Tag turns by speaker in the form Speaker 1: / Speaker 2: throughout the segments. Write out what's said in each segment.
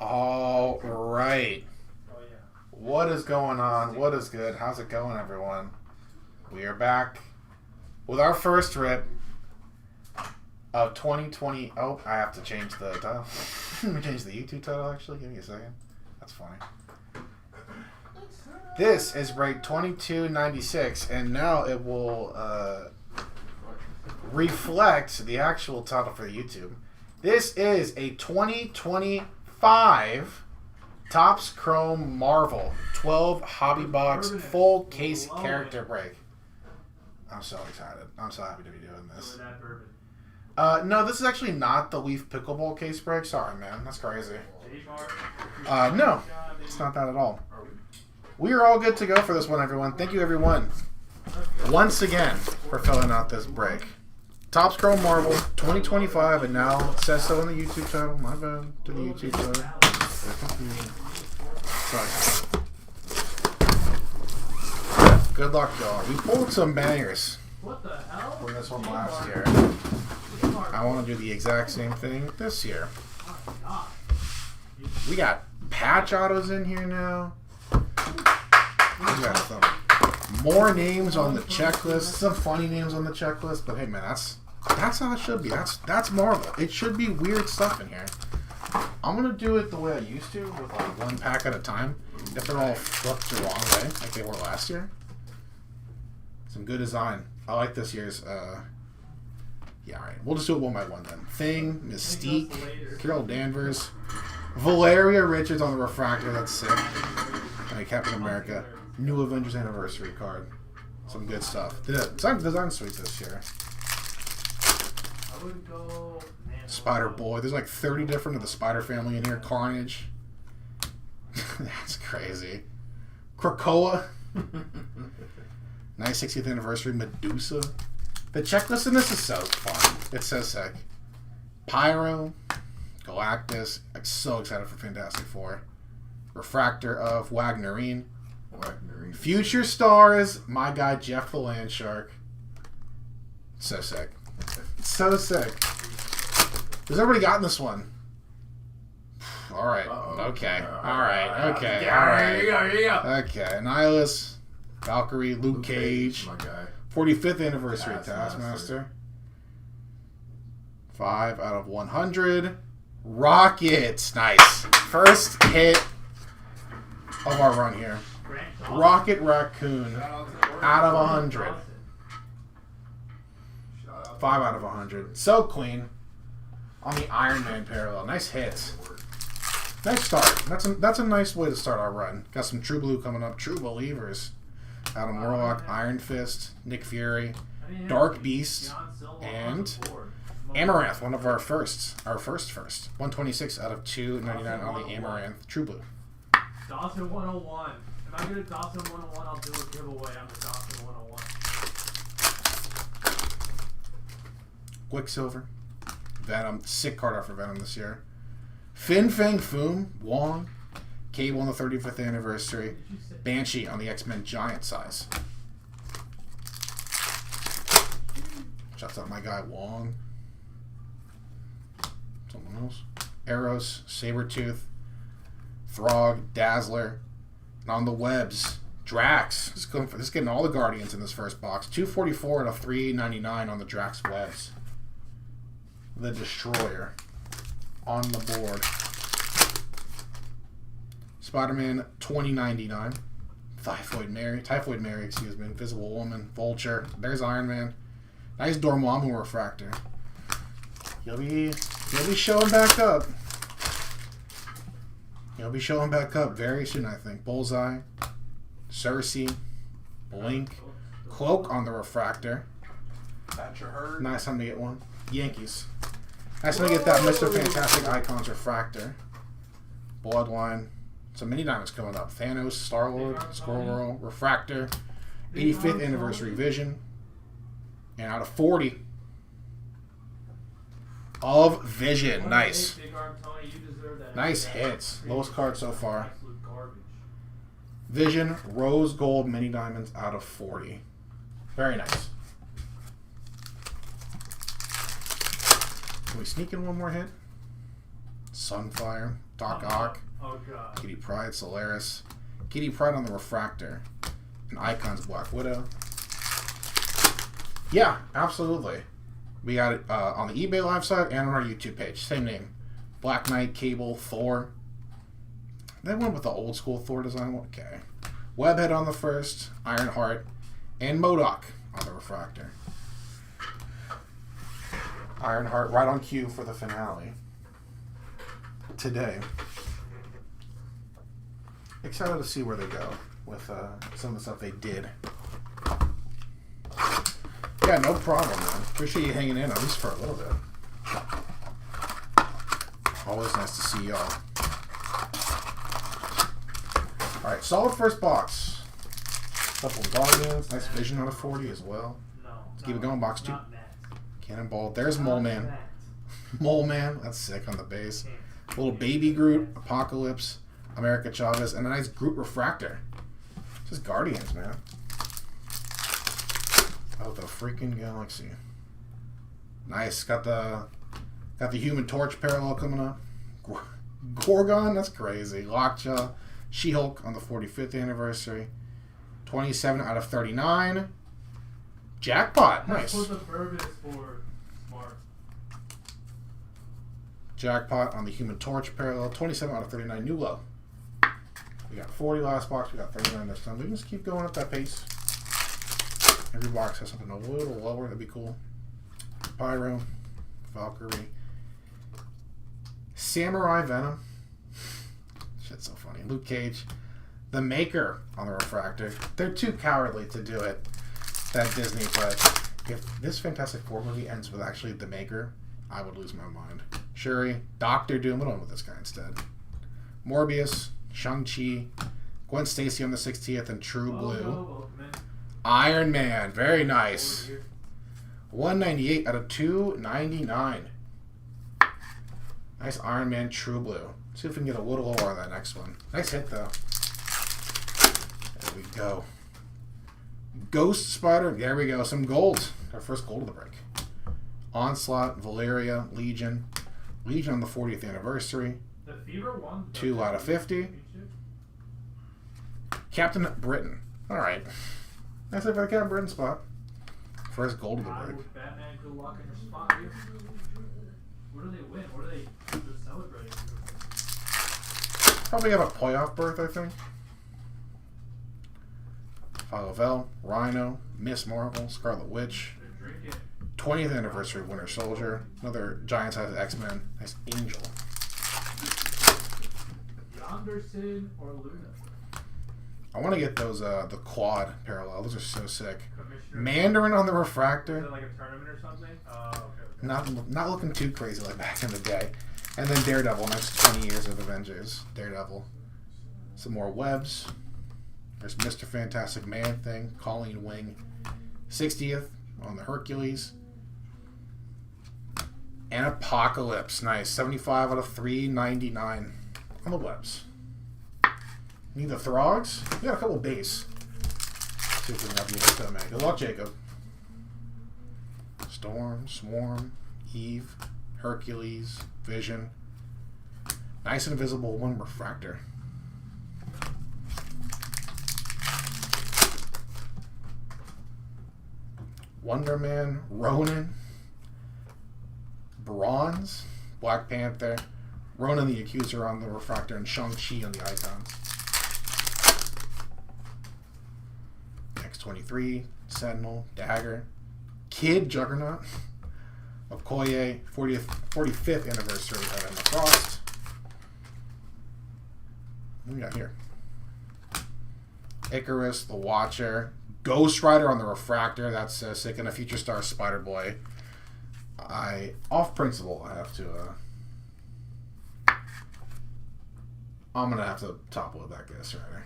Speaker 1: All right. What is going on? What is good? How's it going, everyone? We are back with our first rip of 2020. Oh, I have to change the title. Let me change the YouTube title, actually. Give me a second. That's funny. This is break 2296, and now it will reflect the actual title for YouTube. This is a 2025 Topps Chrome Marvel 12 Hobby Box full case character break. I'm so excited. I'm so happy to be doing this. No, this is actually not the Leaf Pickleball case break. Sorry, man. That's crazy. No, it's not that at all. We are all good to go for this one, everyone. Thank you, everyone, once again, for filling out this break. Topps Chrome Marvel 2025, and now it says so on the YouTube channel. My bad to the YouTube channel. Sorry. Good luck, y'all. We pulled some bangers for this one last year. I want to do the exact same thing this year. We got patch autos in here now. We got some more names on the checklist. Some funny names on the checklist, but hey, man, that's how it should be. That's Marvel. It should be weird stuff in here. I'm gonna do it the way I used to, with like one pack at a time. If they're all flipped the wrong way, like they were last year. Some good design. I like this year's. Yeah, all right. We'll just do it one by one then. Thing, Mystique, Carol Danvers, Valeria Richards on the refractor. That's sick. And Captain America. New Avengers Anniversary card. Some good stuff. The design sweet this year. Spider Boy. There's like 30 different of the Spider family in here. Carnage. That's crazy. Krakoa. Nice 60th anniversary. Medusa. The checklist in this is so fun. It's so sick. Pyro. Galactus. I'm so excited for Fantastic Four. Refractor of Wagnerine. Future Stars, my guy Jeff the Landshark. So sick. So sick. Has everybody gotten this one? Alright. Okay. Alright. Okay. Alright.
Speaker 2: Here you go.
Speaker 1: Okay. Annihilus, Valkyrie, Luke Cage.
Speaker 2: My guy.
Speaker 1: 45th anniversary Taskmaster. 5 out of 100. Rockets. Nice. First hit of our run here. Rocket Raccoon out of 100. 5 out of 100. So Queen on the Iron Man parallel. Nice hits. Nice start. That's a nice way to start our run. Got some True Blue coming up. True Believers. Adam Warlock, Iron Fist, Nick Fury, Dark Beast, and Amaranth. One of our firsts. Our first. 126 out of 299 on the Amaranth. True Blue.
Speaker 3: Dawson 101. If I get a Dawson 101, I'll do a giveaway on the Dawson 101.
Speaker 1: Quicksilver. Venom. Sick card out for Venom this year. Fin Fang Foom. Wong. Cable on the 35th anniversary. Banshee on the X-Men Giant size. Shouts out my guy Wong. Someone else. Arrows. Sabretooth. Throg. Dazzler. And on the webs, Drax. Just getting all the Guardians in this first box. 244 out of 399 on the Drax webs. The Destroyer on the board. Spider-Man 2099. Typhoid Mary, excuse me. Invisible Woman. Vulture. There's Iron Man. Nice Dormammu refractor. He'll be showing back up. He'll be showing back up very soon, I think. Bullseye, Cersei, Blink, Cloak on the refractor. Nice time to get one. Yankees. Nice time to get that Mr. Fantastic Icons refractor. Bloodline. Some mini diamonds coming up. Thanos, Star-Lord, Squirrel Girl, refractor. 85th anniversary Vision. And out of 40 of Vision. Nice. Nice hits. Lowest card so far. Vision, Rose Gold, Mini Diamonds out of 40. Very nice. Can we sneak in one more hit? Sunfire, Doc Ock,
Speaker 3: Oh god.
Speaker 1: Kitty Pryde, Solaris, Kitty Pryde on the Refractor, and Icons Black Widow. Yeah, absolutely. We got it on the eBay live side and on our YouTube page. Same name. Black Knight, Cable, Thor. They went with the old school Thor design. Okay. Webhead on the first, Ironheart, and MODOK on the Refractor. Ironheart right on cue for the finale today. Excited to see where they go with some of the stuff they did. Yeah, no problem, man. Appreciate you hanging in at least for a little bit. Always nice to see y'all. Alright, solid first box. Couple of Guardians. Nice Vision on a 40 as well. Let's keep it going, box 2. Cannonball. There's Mole Man. Mole Man. That's sick on the base. Little baby Groot. Apocalypse. America Chavez. And a nice Groot Refractor. Just Guardians, man. Oh, the freaking galaxy. Nice. Got the Human Torch parallel coming up. Gorgon. That's crazy. Lockjaw. She-Hulk on the 45th anniversary. 27 out of 39. Jackpot. Nice.
Speaker 3: That's what the verb is for smart.
Speaker 1: Jackpot on the Human Torch parallel. 27 out of 39. New low. We got 40 last box. We got 39 this time. We can just keep going at that pace. Every box has something a little lower. That'd be cool. Pyro. Valkyrie. Samurai Venom. Shit's so funny. Luke Cage. The Maker on the Refractor. They're too cowardly to do it. That Disney, but if this Fantastic Four movie ends with actually The Maker, I would lose my mind. Shuri. Doctor Doom. What on with this guy instead? Morbius. Shang-Chi. Gwen Stacy on the 60th and True Blue. Iron Man. Very nice. 198 out of 299. Nice Iron Man True Blue. See if we can get a little lower on that next one. Nice hit, though. There we go. Ghost Spider. There we go. Some gold. Our first gold of the break. Onslaught. Valeria. Legion. Legion on the 40th anniversary.
Speaker 3: The Fever one.
Speaker 1: 2 out of 50. Captain Britain. Alright. Nice for the Captain Britain spot. First gold of the break.
Speaker 3: Batman, good luck in your spot here. What do they win? What are they celebrating?
Speaker 1: Probably have a playoff berth, I think. Falavel, Rhino, Miss Marvel, Scarlet Witch. 20th anniversary Winter Soldier. Another giant size X-Men. Nice Angel.
Speaker 3: Yonderson or Luna?
Speaker 1: I want to get those, the quad parallel. Those are so sick. Mandarin on the Refractor.
Speaker 3: Is it like a tournament or something? Okay.
Speaker 1: Not looking too crazy like back in the day. And then Daredevil, next 20 years of Avengers. Daredevil. Some more webs. There's Mr. Fantastic Man-Thing. Colleen Wing. 60th on the Hercules. And Apocalypse. Nice. 75 out of 399 on the webs. Need the Throgs? We got a couple base. See if we can have you with man. Good luck, Jacob. Storm, Swarm, Eve, Hercules, Vision. Nice and Invisible one Refractor. Wonder Man, Ronin, Bronze, Black Panther, Ronin the Accuser on the Refractor, and Shang-Chi on the Icons. X-23, Sentinel, Dagger, Kid, Juggernaut, Okoye, 45th anniversary of Emma Frost. What do we got here? Icarus, the Watcher, Ghost Rider on the Refractor. That's sick. And a Future Star Spider-Boy. Off principle, I have to. I'm gonna have to topple that Ghost Rider.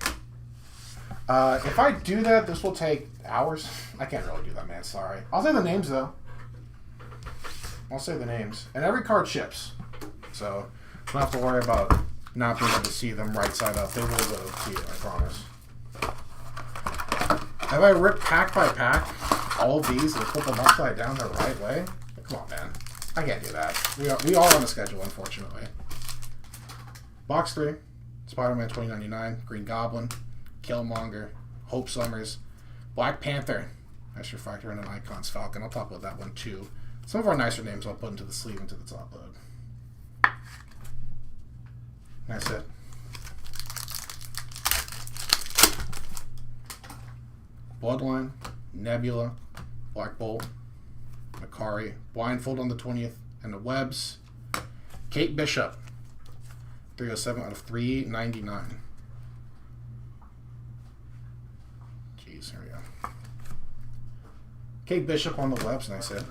Speaker 1: If I do that, this will take hours. I can't really do that, man. Sorry. I'll say the names though. I'll say the names, and every card ships, so don't have to worry about not being able to see them right side up. They will go to you, I promise. Have I ripped pack by pack all of these and put them upside down the right way? Come on, man. I can't do that. We are on the schedule, unfortunately. Box 3, Spider-Man 2099, Green Goblin, Killmonger, Hope Summers, Black Panther. Nice refractor and an Icons Falcon. I'll talk about that one too. Some of our nicer names I'll put into the sleeve into the top load. Nice hit. Bloodline, Nebula, Black Bolt, Makari, Blindfold on the 20th, and the Webs. Kate Bishop, 307 out of 399. Jeez, here we go. Kate Bishop on the Webs, nice hit.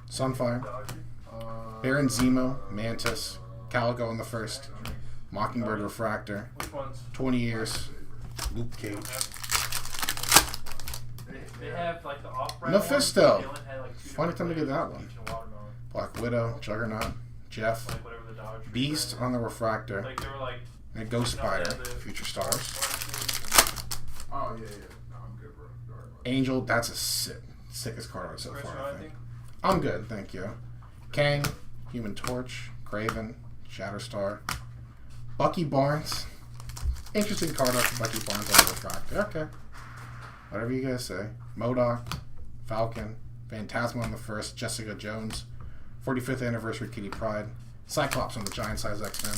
Speaker 1: Sunfire, Baron Zemo, Mantis, Calico on the 1st, Mockingbird Refractor, 20 years, Luke Cage.
Speaker 3: They have like the off-brand
Speaker 1: Mephisto.
Speaker 3: ones, had, like,
Speaker 1: Funny time to get that one. Black Widow, Juggernaut, Jeff,
Speaker 3: Like whatever the Dodge
Speaker 1: Beast on the Refractor,
Speaker 3: Like they were like
Speaker 1: and Ghost Spider, Future Stars.
Speaker 2: Oh, yeah. No, I'm good, bro. Don't worry about it.
Speaker 1: Angel, that's a sickest card art so
Speaker 3: First
Speaker 1: far,
Speaker 3: row,
Speaker 1: I think. I'm good, thank you. Kang, Human Torch, Craven, Shatterstar, Bucky Barnes. Interesting card art for Bucky Barnes on the Refractor. Okay. Whatever you guys say. MODOK, Falcon, Phantasma on the 1st, Jessica Jones, 45th Anniversary Kitty Pryde, Cyclops on the Giant Size X-Men.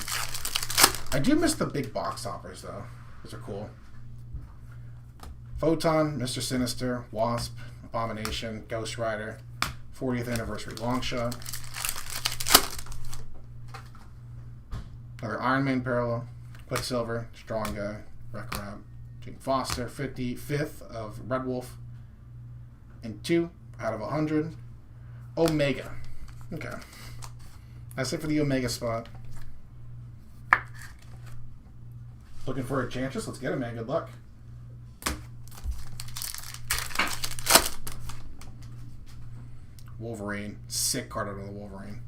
Speaker 1: I do miss the big box toppers, though. Those are cool. Photon, Mr. Sinister, Wasp, Abomination, Ghost Rider, 40th Anniversary Longshot. Another Iron Man parallel, Quicksilver, Strong Guy, Wreck Rab, Jane Foster, 55th of Red Wolf, and 2 out of 100. Omega. Okay. That's it for the Omega spot. Looking for a Enchantress? Let's get it, man. Good luck. Wolverine. Sick card out of the Wolverine.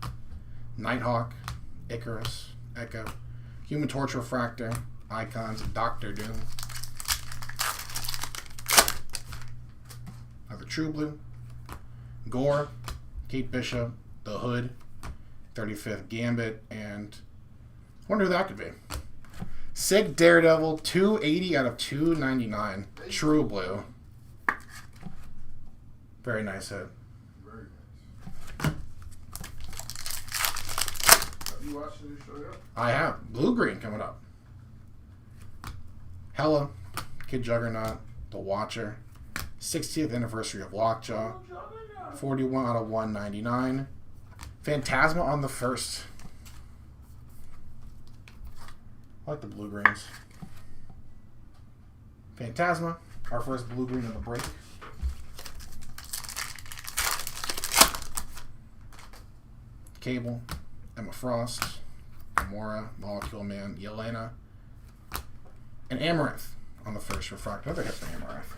Speaker 1: Nighthawk. Icarus. Echo. Human Torch Refractor. Icons. Doctor Doom. Another True Blue. Gore. Kate Bishop. The Hood. 35th Gambit. And I wonder who that could be. Sick Daredevil. 280 out of 299. True Blue. Very nice hit.
Speaker 2: Very nice. Have you watched the new show yet?
Speaker 1: I have. Blue-Green coming up. Hella. Kid Juggernaut. The Watcher. 60th Anniversary of Lockjaw. 41 out of 199. Phantasma on the 1st. I like the blue-greens. Phantasma. Our first blue-green of the break. Cable. Emma Frost. Gamora. Molecule Man. Yelena. And Amaranth on the 1st refractor. Another hit for Amaranth.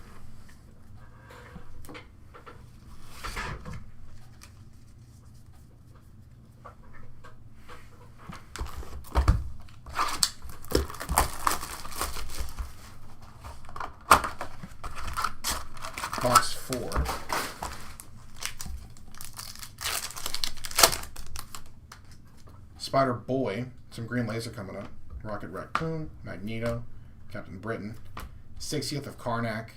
Speaker 1: Box 4. Spider Boy. Some green laser coming up. Rocket Raccoon. Magneto. Captain Britain. 60th of Karnak.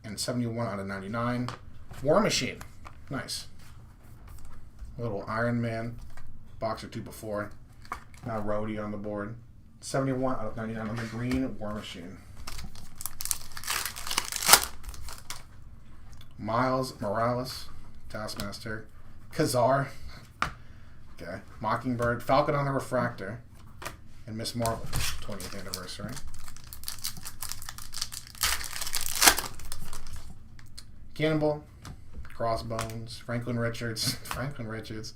Speaker 1: And 71 out of 99. War Machine. Nice. A little Iron Man. Box or two before. Now Rhodey on the board. 71 out of 99 on the green War Machine. Miles Morales, Taskmaster, Kazar, okay, Mockingbird, Falcon on the Refractor, and Miss Marvel, 20th Anniversary. Cannonball, Crossbones, Franklin Richards,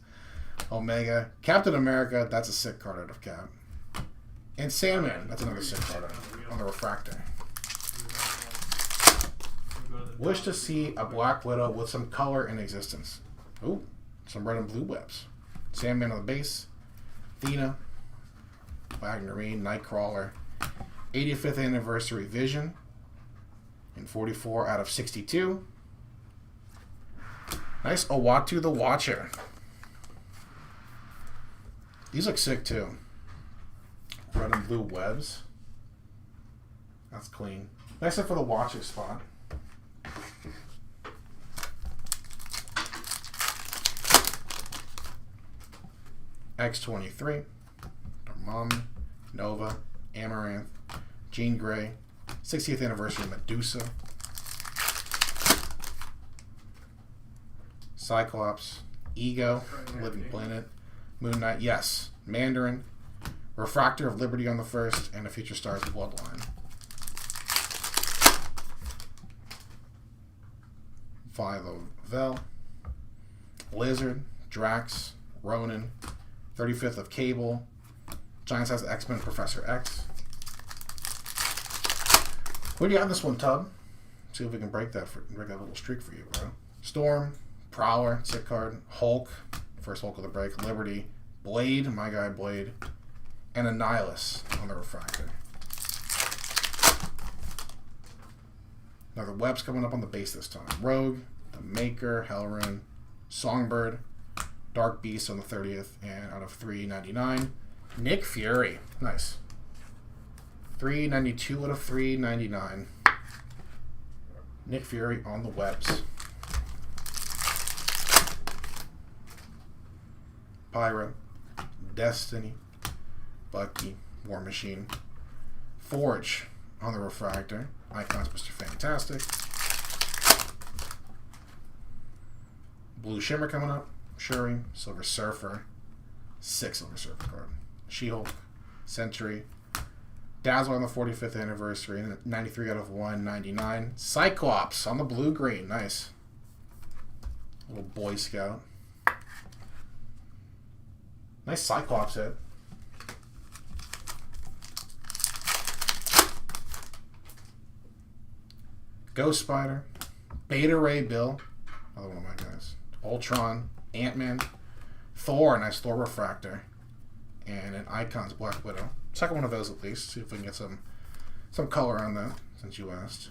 Speaker 1: Omega, Captain America, that's a sick card out of Cap, and Sandman, that's another sick card on the Refractor. Wish to see a Black Widow with some color in existence. Ooh, some red and blue webs. Sandman on the base. Athena. Wagnerine, Nightcrawler. 85th Anniversary Vision. And 44 out of 62. Nice Owatu the Watcher. These look sick too. Red and blue webs. That's clean. Nice for the watching spot. X23, Dormammu, Nova, Amaranth, Jean Grey, 60th anniversary Medusa, Cyclops, Ego, Living Planet, Moon Knight, yes, Mandarin, Refractor of Liberty on the first, and a Future Stars Bloodline. Philo Vel, Lizard, Drax, Ronan, 35th of Cable, Giant Size X-Men Professor X. What do you got in this one, Tub? See if we can break that little streak for you, bro. Storm, Prowler, sick card, Hulk, first Hulk of the break, Liberty, Blade, my guy Blade, and Annihilus on the Refractor. Now the web's coming up on the base this time. Rogue, the Maker, Hellrune, Songbird, Dark Beast on the 30th, and out of 399, Nick Fury. Nice. 392 out of 399. Nick Fury on the webs. Pyro, Destiny, Bucky, War Machine, Forge on the Refractor, Icons Mr. Fantastic, Blue Shimmer coming up, Shuri, Silver Surfer, 6 Silver Surfer card, She-Hulk, Sentry, Dazzler on the 45th anniversary, 93 out of 199, Cyclops on the blue-green, nice. Little Boy Scout. Nice Cyclops hit. Ghost Spider, Beta Ray Bill, another one of my guys. Ultron, Ant-Man, Thor, nice Thor Refractor, and an Icons Black Widow. Second one of those at least. See if we can get some color on that since you asked.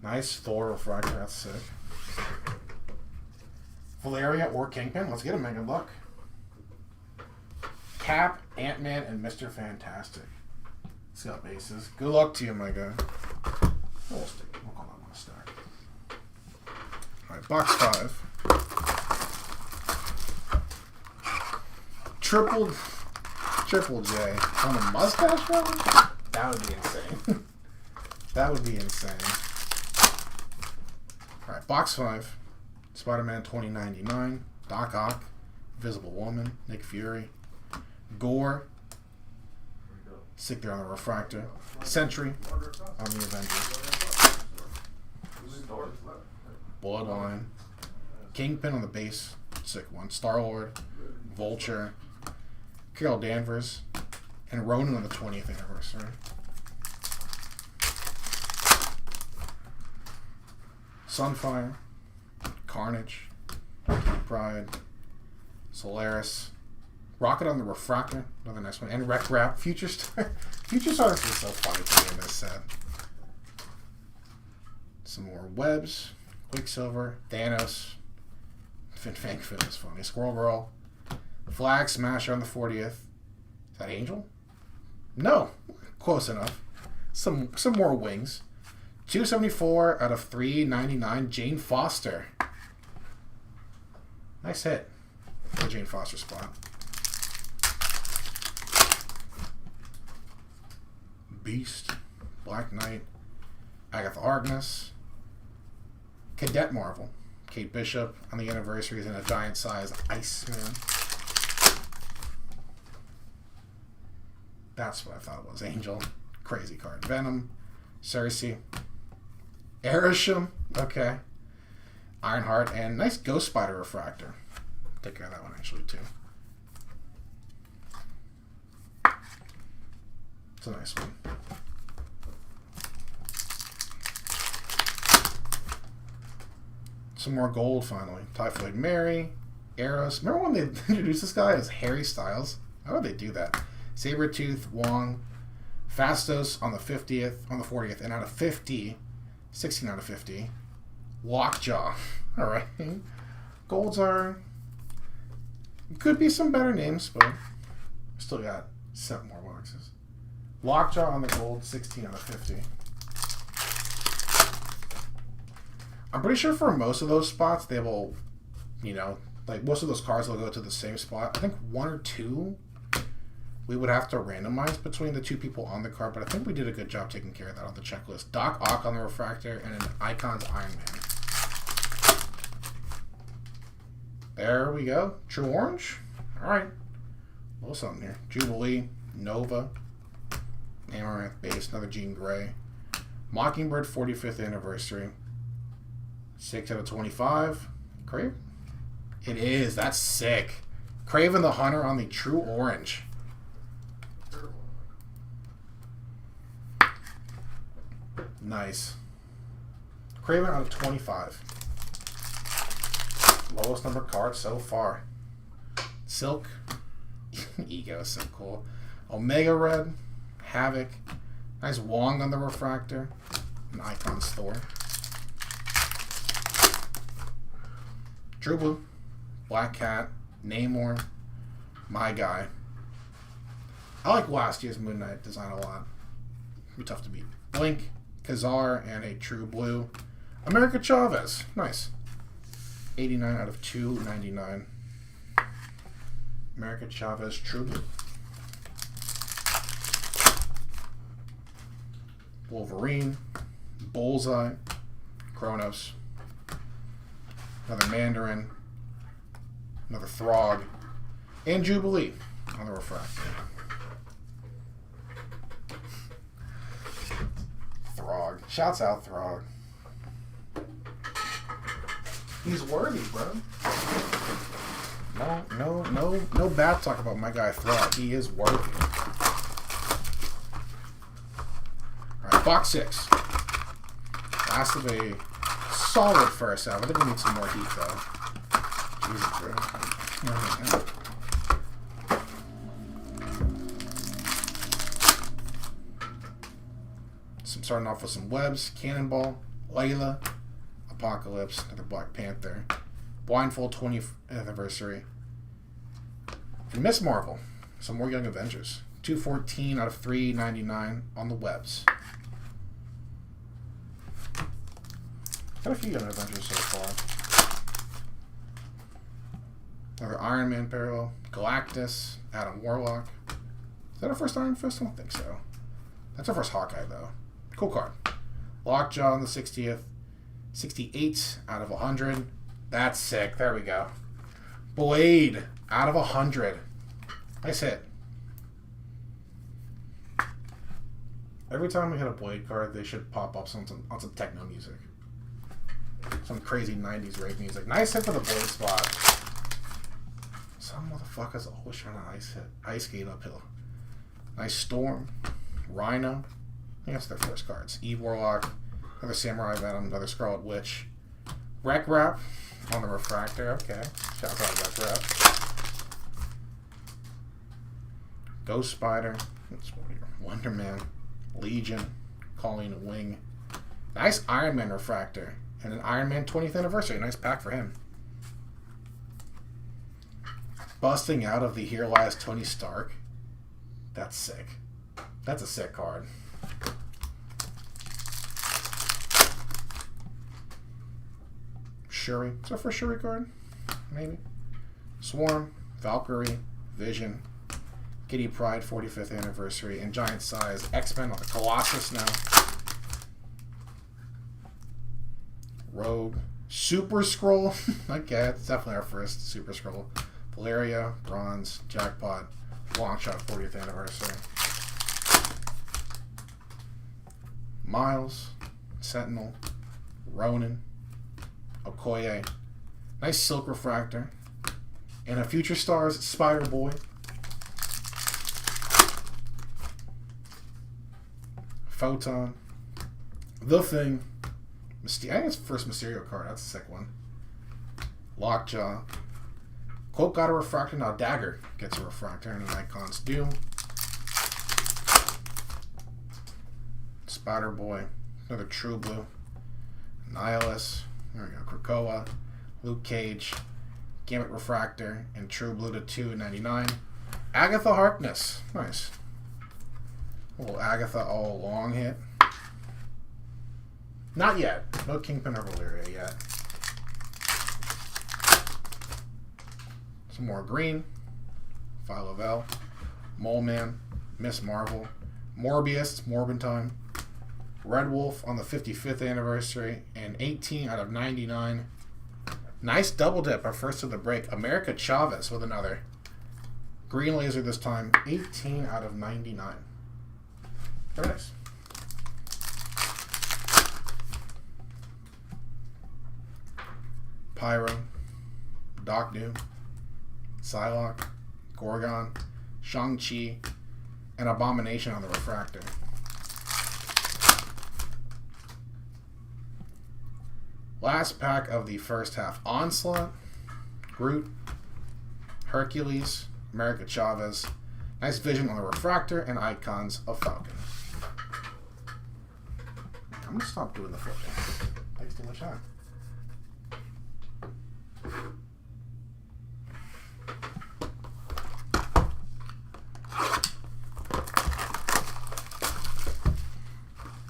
Speaker 1: Nice Thor Refractor, that's sick. Valeria or Kingpin, let's get him, man. Good luck. Cap, Ant-Man, and Mr. Fantastic. See how bases. Good luck to you, my guy. We'll call that one a stack. Alright, box 5. Triple J on a mustache run? That would be insane. That would be insane. Alright, box 5. Spider-Man 2099, Doc Ock, Invisible Woman, Nick Fury, Gore, sick there on the Refractor, Sentry on the Avengers, Bloodline, Kingpin on the base, sick one, Star-Lord, Vulture, Carol Danvers, and Ronan on the 20th anniversary. Sunfire, Carnage, Pride, Solaris, Rocket on the Refractor, another nice one, and Wreck Rap, Future Star. Future Stars is so funny to me in this set. Some more webs, Quicksilver, Thanos, Fang Fin is funny, Squirrel Girl, Flag Smasher on the 40th. Is that Angel? No, close enough. Some more wings. 274 out of 399, Jane Foster. Nice hit for the Jane Foster spot. Beast, Black Knight, Agatha Harkness, Cadet Marvel, Kate Bishop on the anniversary is in a giant size Iceman. That's what I thought it was. Angel, crazy card. Venom, Cersei, Arishem, okay. Ironheart, and nice Ghost Spider Refractor. Take care of that one actually too. It's a nice one. Some more gold finally. Typhoid Mary, Eros. Remember when they introduced this guy as Harry Styles? How would they do that? Sabretooth, Wong, Fastos on the 50th, on the 40th, and out of 50, 16 out of 50. Lockjaw. Alright. Golds are Could be some better names, but still got 7 more boxes. Lockjaw on the gold, 16 out of 50. I'm pretty sure for most of those spots, they will, you know, like most of those cards will go to the same spot. I think 1 or 2 we would have to randomize between the 2 people on the card, but I think we did a good job taking care of that on the checklist. Doc Ock on the refractor and an Icons Iron Man. There we go. True Orange. All right. A little something here. Jubilee, Nova, Amaranth Base, another Jean Grey. Mockingbird 45th anniversary. 6 out of 25. Crave? It is. That's sick. Craven the Hunter on the True Orange. Nice. Craven out of 25. Lowest number card so far. Silk. Ego is so cool. Omega Red. Havoc. Nice Wong on the refractor. An Icons Thor. True Blue. Black Cat. Namor. My Guy. I like last year's Moon Knight design a lot. Be tough to beat. Blink. Kazar and a True Blue. America Chavez. Nice. 89 out of 299. America Chavez True Blue. Wolverine. Bullseye. Kronos. Another Mandarin. Another Throg. And Jubilee on the refractor. Throg. Shouts out Throg. He's worthy, bro. No bad talk about my guy Throg. He is worthy. Alright, box 6. Last of a solid first half. I think we need some more heat though. Jesus, bro. Starting off with some Webs, Cannonball, Layla, Apocalypse, another Black Panther, Blindfold 20th anniversary, and Miss Marvel, some more Young Avengers. 214 out of 399 on the Webs. Got a few Young Avengers so far. Another Iron Man parallel, Galactus, Adam Warlock. Is that our first Iron Fist? I don't think so. That's our first Hawkeye though. Cool card. Lockjaw on the 60th. 68 out of 100. That's sick. There we go. Blade out of 100. Nice hit. Every time we hit a Blade card, they should pop up on some techno music. Some crazy 90s rave music. Nice hit for the Blade spot. Some motherfuckers always trying to ice skate uphill. Nice Storm. Rhino. I think that's their first cards. Eve Warlock, another Samurai Venom, another Scarlet Witch. Wreck Rap on the refractor. Okay. Shout out Wreck Rap. Ghost Spider. Wonder Man. Legion. Colleen Wing. Nice Iron Man refractor. And an Iron Man 20th anniversary. Nice pack for him. Busting out of the Here Lies Tony Stark. That's sick. That's a sick card. Shuri. Is our first Shuri card? Maybe. Swarm, Valkyrie, Vision, Kitty Pryde 45th anniversary, and Giant Size X-Men on the Colossus now. Rogue. Super Scroll. Okay, it's definitely our first Super Scroll. Valeria, Bronze, Jackpot, Longshot 40th anniversary. Miles, Sentinel, Ronin, Okoye, nice Silk Refractor, and a Future Stars Spider Boy. Photon, The Thing, I think it's first Mysterio card. That's a sick one. Lockjaw, Cloak got a refractor. Now Dagger gets a refractor, and an Icon's Doom. Spider Boy, another True Blue, Nihilus, there we go, Krakoa, Luke Cage, Gambit Refractor, and True Blue to 299. Agatha Harkness. Nice. A little Agatha all along hit. Not yet. No Kingpin or Valeria yet. Some more green. Phyla-Vell. Mole Man. Miss Marvel. Morbius. Morbin time. Red Wolf on the 55th anniversary. And 18 out of 99. Nice double dip. Our first of the break. America Chavez with another. Green laser this time. 18 out of 99. Very nice. Pyro, Doc Doom, Psylocke, Gorgon, Shang-Chi, and Abomination on the Refractor. Last pack of the first half. Onslaught, Groot, Hercules, America Chavez. Nice vision on the Refractor and icons of Falcon. I'm going to stop doing the flipping. Takes too much time.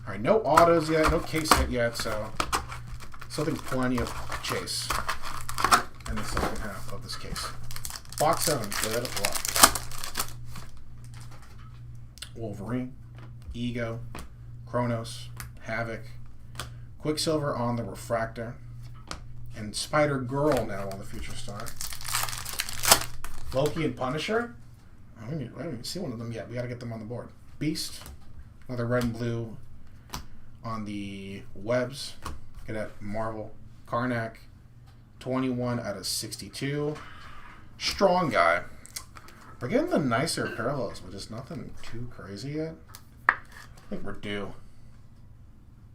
Speaker 1: Alright, no autos yet, no case hit yet, so something plenty of chase in the second half of this case. Box 7, good luck. Wolverine, Ego, Kronos, Havoc, Quicksilver on the Refractor, and Spider-Girl now on the Future Star. Loki and Punisher? I haven't even seen one of them yet. We gotta get them on the board. Beast, another red and blue on the Webs. Cadet Marvel. Karnak, 21 out of 62. Strong Guy. We're getting the nicer parallels, but just nothing too crazy yet. I think we're due.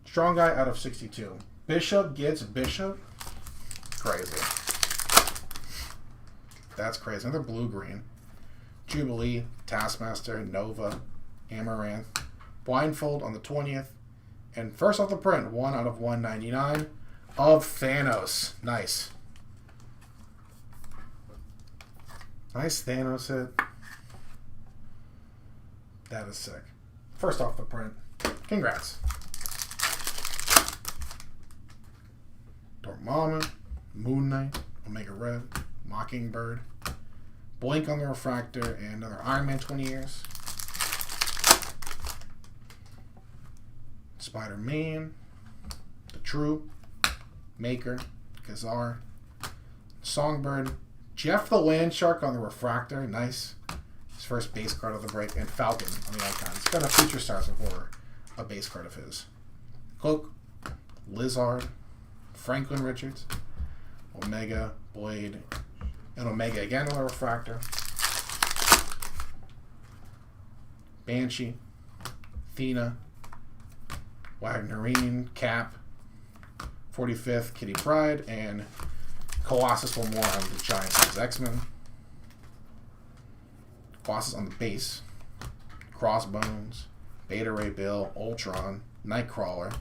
Speaker 1: Strong Guy out of 62. Bishop gets Bishop. Crazy. That's crazy. Another blue-green. Jubilee, Taskmaster, Nova, Amaranth. Blindfold on the 20th. And first off the print, 1 out of 199 of Thanos. Nice. Nice Thanos hit. That is sick. First off the print. Congrats. Dormammu, Moon Knight, Omega Red, Mockingbird, Blink on the Refractor, and another Iron Man 20 years. Spider-Man, The Troop, Maker, Kazar, Songbird, Jeff the Landshark on the Refractor, nice. His first base card of the break, and Falcon on the icon. It's got a Future Stars before a base card of his. Cloak, Lizard, Franklin Richards, Omega, Blade, and Omega again on the Refractor. Banshee, Athena, Wagnerine, Cap, 45th, Kitty Pryde, and Colossus one more on the Giant Size X-Men. Colossus on the base. Crossbones, Beta Ray Bill, Ultron, Nightcrawler,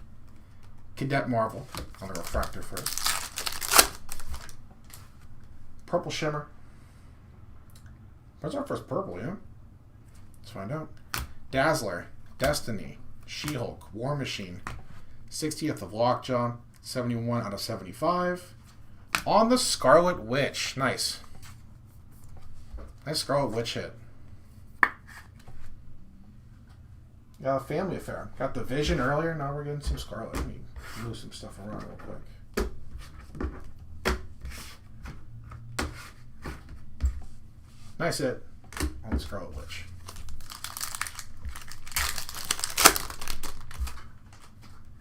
Speaker 1: Cadet Marvel on the Refractor first. Purple Shimmer. What's our first purple, yeah? Let's find out. Dazzler, Destiny, She-Hulk, War Machine, 60th of Lockjaw, 71 out of 75. On the Scarlet Witch. Nice. Nice Scarlet Witch hit. Got a Family Affair. Got the Vision earlier, now we're getting some Scarlet. Let me move some stuff around real quick. Nice hit on the Scarlet Witch.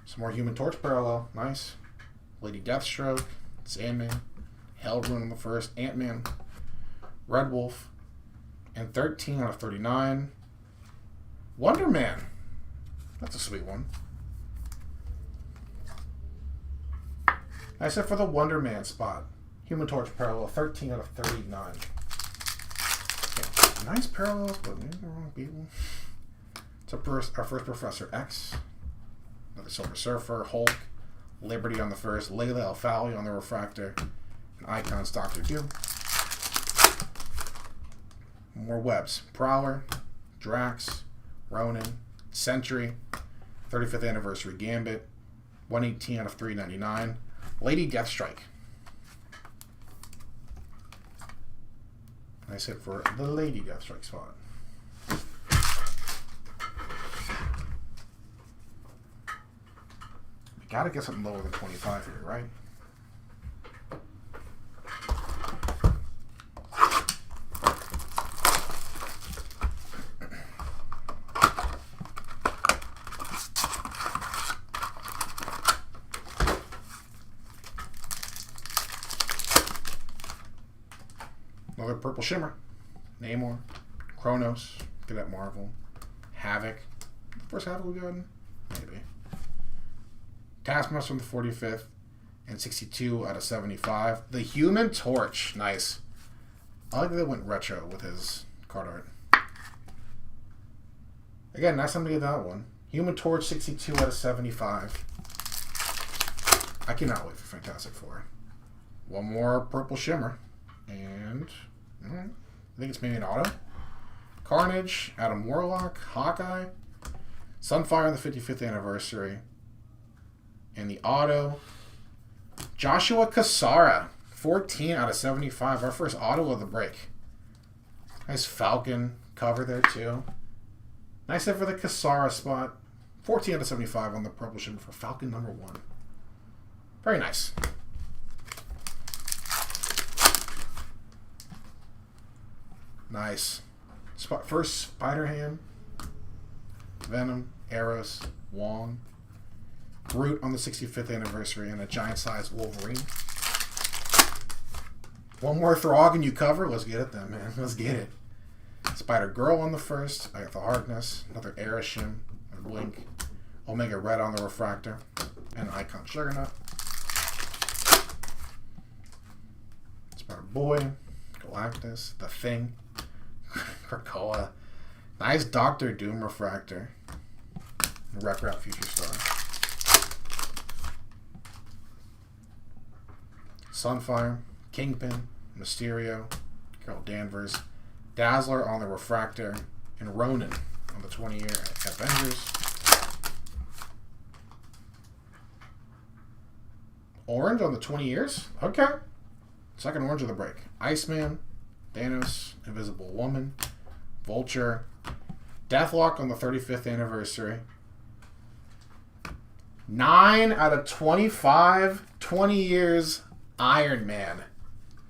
Speaker 1: Some more Human Torch parallel. Nice. Lady Deathstroke. Sandman. Hellrune on the first. Ant-Man. Red Wolf. And 13 out of 39. Wonder Man. That's a sweet one. Nice hit for the Wonder Man spot. Human Torch parallel. 13 out of 39. Yeah, nice parallels, but maybe the wrong people. It's our first Professor X. Another Silver Surfer, Hulk, Liberty on the first, Layla Al-Fowley on the Refractor, and Icons Dr. Doom. More webs. Prowler, Drax, Ronin, Sentry, 35th Anniversary Gambit, 118 out of 399. Lady Deathstrike. Nice hit for the Lady Deathstrike spot. We gotta get something lower than 25 here, right? Another Purple Shimmer. Namor. Kronos. Cadet Marvel. Havoc. First Havoc we've gotten? Maybe. Taskmaster on the 45th. And 62 out of 75. The Human Torch. Nice. I like that they went retro with his card art. Again, nice time to get that one. Human Torch, 62 out of 75. I cannot wait for Fantastic Four. One more Purple Shimmer. And I think it's maybe an auto. Carnage, Adam Warlock, Hawkeye, Sunfire on the 55th anniversary, and the auto, Joshua Cassara, 14 out of 75. Our first auto of the break. Nice Falcon cover there too. Nice hit for the Cassara spot. 14 out of 75 on the Purple Shimmer for Falcon number 1. Very nice. Nice. First Spider-Ham, Venom, Eros, Wong, Groot on the 65th anniversary, and a giant-sized Wolverine. One more Throg and you cover? Let's get it then, man. Let's get it. Spider-Girl on the first. I got the Harkness. Another Aeroshin. A Blink. Omega Red on the Refractor. And Icon Sugarnut. Spider-Boy. Galactus. The Thing. Krakoa. Nice Doctor Doom Refractor. Wreck-Rap Future Star. Sunfire. Kingpin. Mysterio. Carol Danvers. Dazzler on the Refractor. And Ronin on the 20-year Avengers. Orange on the 20 years? Okay. Second orange of the break. Iceman. Thanos, Invisible Woman, Vulture, Deathlock on the 35th anniversary. 9 out of 25, 20 years, Iron Man.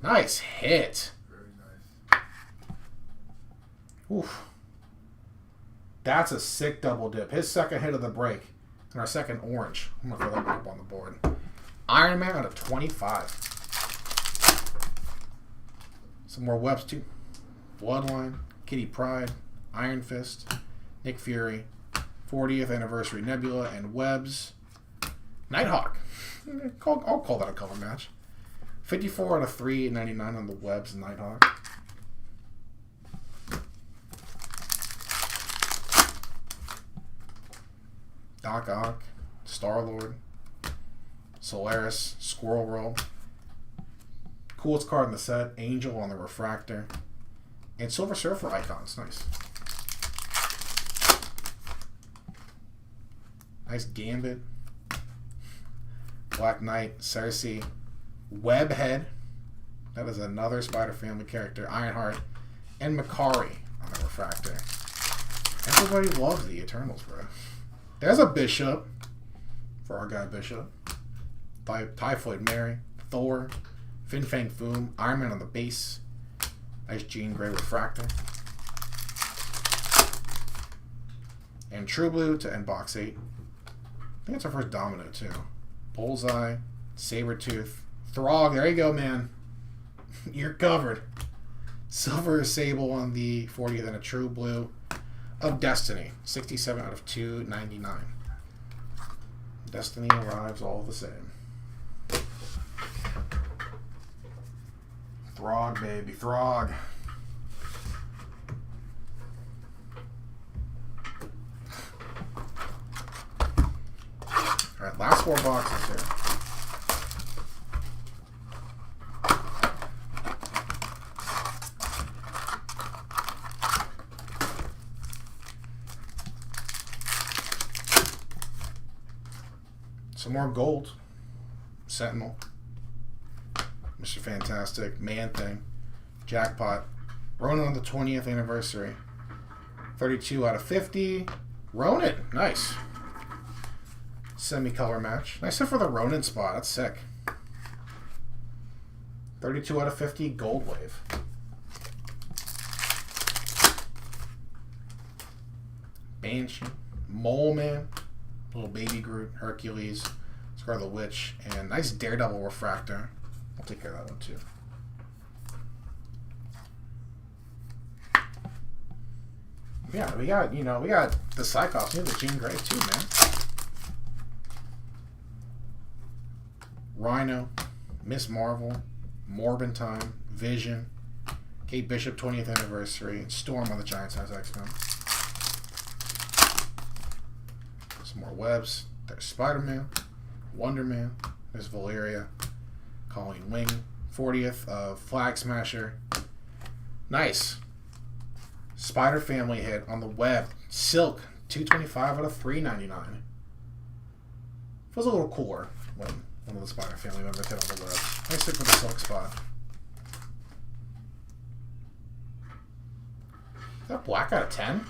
Speaker 1: Nice hit.
Speaker 2: Very nice.
Speaker 1: Oof. That's a sick double dip. His second hit of the break. And our second orange. I'm going to throw that one up on the board. Iron Man out of 25. Some more webs too. Bloodline, Kitty Pryde, Iron Fist, Nick Fury, 40th anniversary Nebula, and webs. Nighthawk. I'll call that a color match. 54 out of 399 on the webs and Nighthawk. Doc Ock, Star-Lord, Solaris, Squirrel World. Coolest card in the set, Angel on the Refractor. And Silver Surfer icons. Nice. Nice Gambit. Black Knight, Cersei. Webhead. That is another Spider Family character. Ironheart. And Makari on the Refractor. Everybody loves the Eternals, bro. There's a Bishop. For our guy Bishop. Typhoid Mary. Thor. Fin Fang Foom, Iron Man on the base. Nice Jean Grey Refractor. And True Blue to end box 8. I think it's our first Domino too. Bullseye, Sabretooth, Throg, there you go, man. You're covered. Silver Sable on the 40th and a True Blue of Destiny. 67 out of 299. Destiny arrives all the same. Throg, baby, Throg. Alright, last 4 boxes here. Some more gold. Sentinel. Mr. Fantastic. Man-Thing. Jackpot. Ronan on the 20th anniversary. 32 out of 50. Ronan. Nice. Semi-color match. Nice for the Ronan spot. That's sick. 32 out of 50. Gold Wave. Banshee. Mole Man. Little Baby Groot. Hercules. Scarlet Witch. And nice Daredevil Refractor. I'll take care of that one too. Yeah, we got, we got the Cyclops. We have the Jean Grey too, man. Rhino, Miss Marvel, Morbin Time, Vision, Kate Bishop 20th anniversary, and Storm on the Giant Size X-Men. Some more webs. There's Spider-Man, Wonder Man, there's Valeria, Colleen Wing, 40th of Flag Smasher. Nice. Spider Family hit on the web. Silk, 225 out of 399. Feels a little cooler when one of the Spider Family members hit on the web. Nice hit for the Silk spot. Is that black out of 10?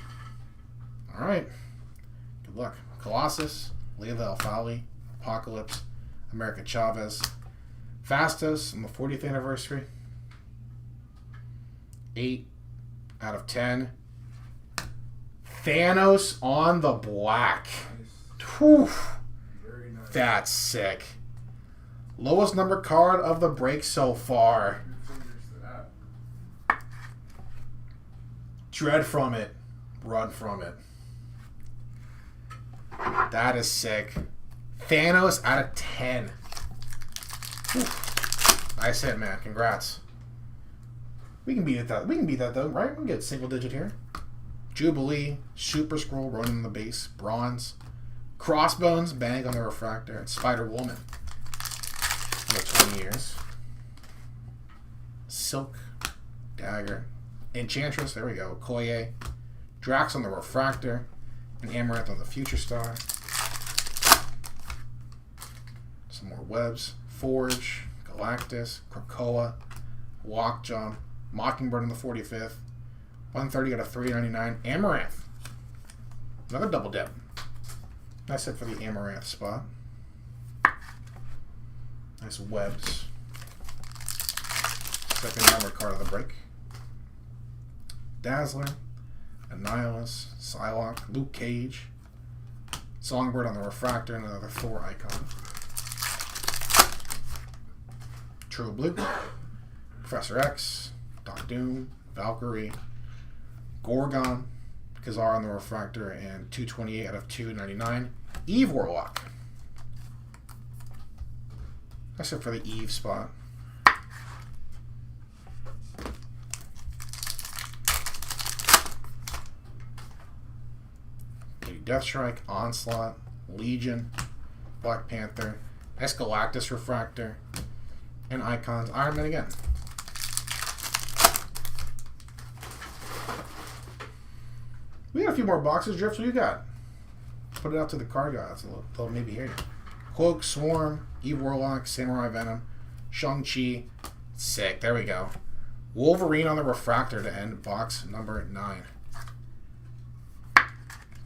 Speaker 1: Alright. Good luck. Colossus, Leva Alfali, Apocalypse, America Chavez, Fastos on the 40th anniversary. 8 out of 10. Thanos on the black.
Speaker 2: Nice.
Speaker 1: Whew.
Speaker 2: Very nice.
Speaker 1: That's sick. Lowest number card of the break so far.
Speaker 2: Good fingers to that.
Speaker 1: Dread from it. Run from it. That is sick. Thanos out of 10. Whew. Nice hit, man. Congrats. We can beat that. We can beat that though, right? We can get single digit here. Jubilee, Super Scroll, Ronin on the base, Bronze, Crossbones, Bang on the refractor, and Spider Woman. About 20 years. Silk, Dagger, Enchantress. There we go. Koye, Drax on the refractor, and Amaranth on the Future Star. Some more webs. Forge, Galactus, Krakoa, Lockjaw, Mockingbird on the 45th. 130 out of 399. Amaranth. Another double dip. Nice hit for the Amaranth spot. Nice webs. Second number card of the break. Dazzler, Annihilus, Psylocke, Luke Cage, Songbird on the refractor, and another Thor icon. True Blue, Professor X, Doc Doom, Valkyrie, Gorgon, Kazar on the refractor, and 228 out of 299. Eve Warlock. That's it for the Eve spot. Deathstrike, Onslaught, Legion, Black Panther, nice Galactus refractor, and icons. Iron Man again. We got a few more boxes. Drift, what do you got? Put it out to the card gods. They'll maybe hear you. Cloak, Swarm, Eve Warlock, Samurai Venom, Shang-Chi. Sick. There we go. Wolverine on the refractor to end box number 9.